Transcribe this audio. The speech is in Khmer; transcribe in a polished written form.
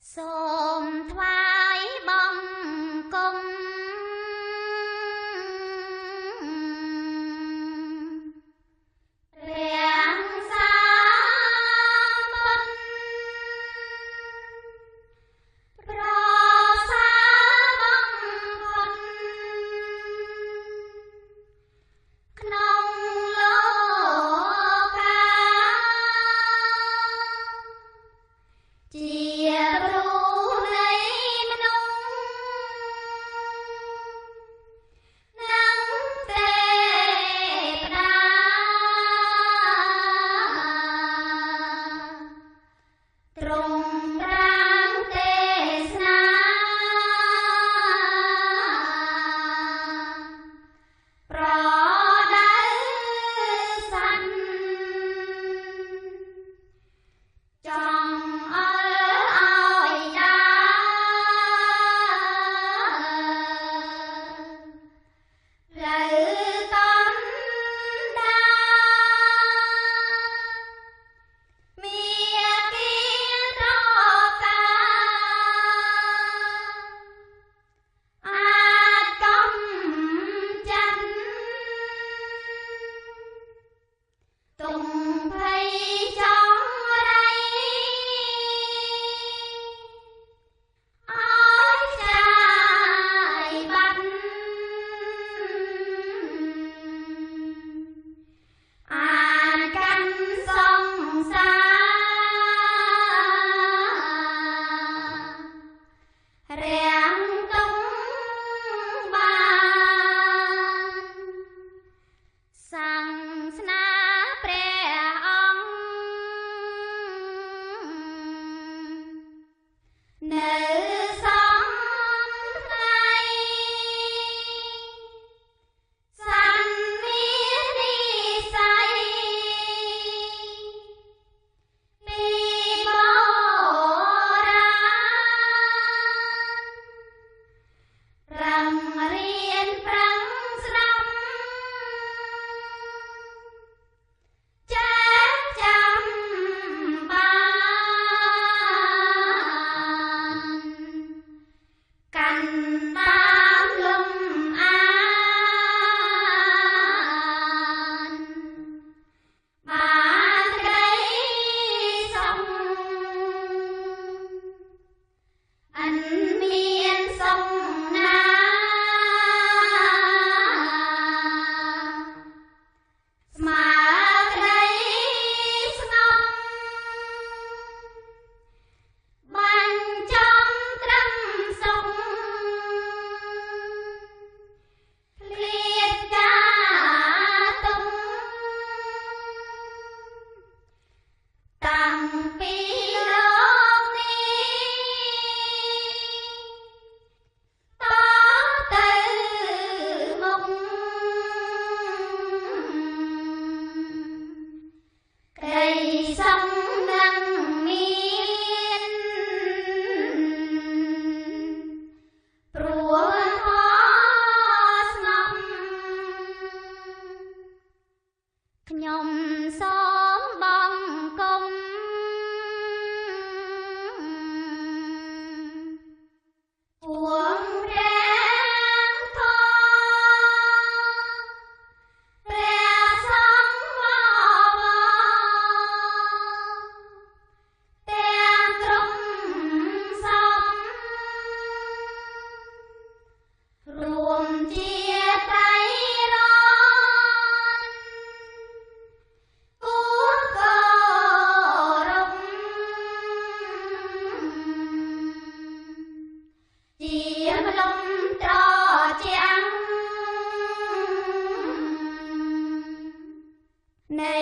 សូមថ្វាយបង្គំព្រះសាបុត្រប្រសើរបំផុតក្នុងលោកកាជាព្រោះនៃមនុស្សនិងទេវតាទ្រង់ត្រាំទេសនាប្រដៅសន្តិចង់អល់ឲ្យដាផ្លូវតណ្ដាមាគាត្រកាអាចកំចាត់ទុំភ័យចង្រៃឲ្យចាយបាត់អានកាន់សង្សាររាំងទុំបានសាសនាព្រះអង្គនៅសំថ្ងៃសន្មាននិស័យពីបុរាណរឹងរៀនប្រឹងស្ដាប់ចេះចាំបានកាន់តាមលំអានបានក្ដីសុខអិនមានសុខណាស្មើក្ដីស្ងប់បាញ់ចំត្រឹមសុខឃ្លាតការទុំតាំងពីលោកនេះតទៅមុខក្ដីសុខនឹងមានព្រោះធម៌ស្ងប់ខ្ញុំសូមបង្គំពួងព្រះធម៌ព្រះសង្ឃបវរទាំងគ្រប់សពរួមជាត្រៃរណគួរគោរពជាម្លំត្រជាំងនៃ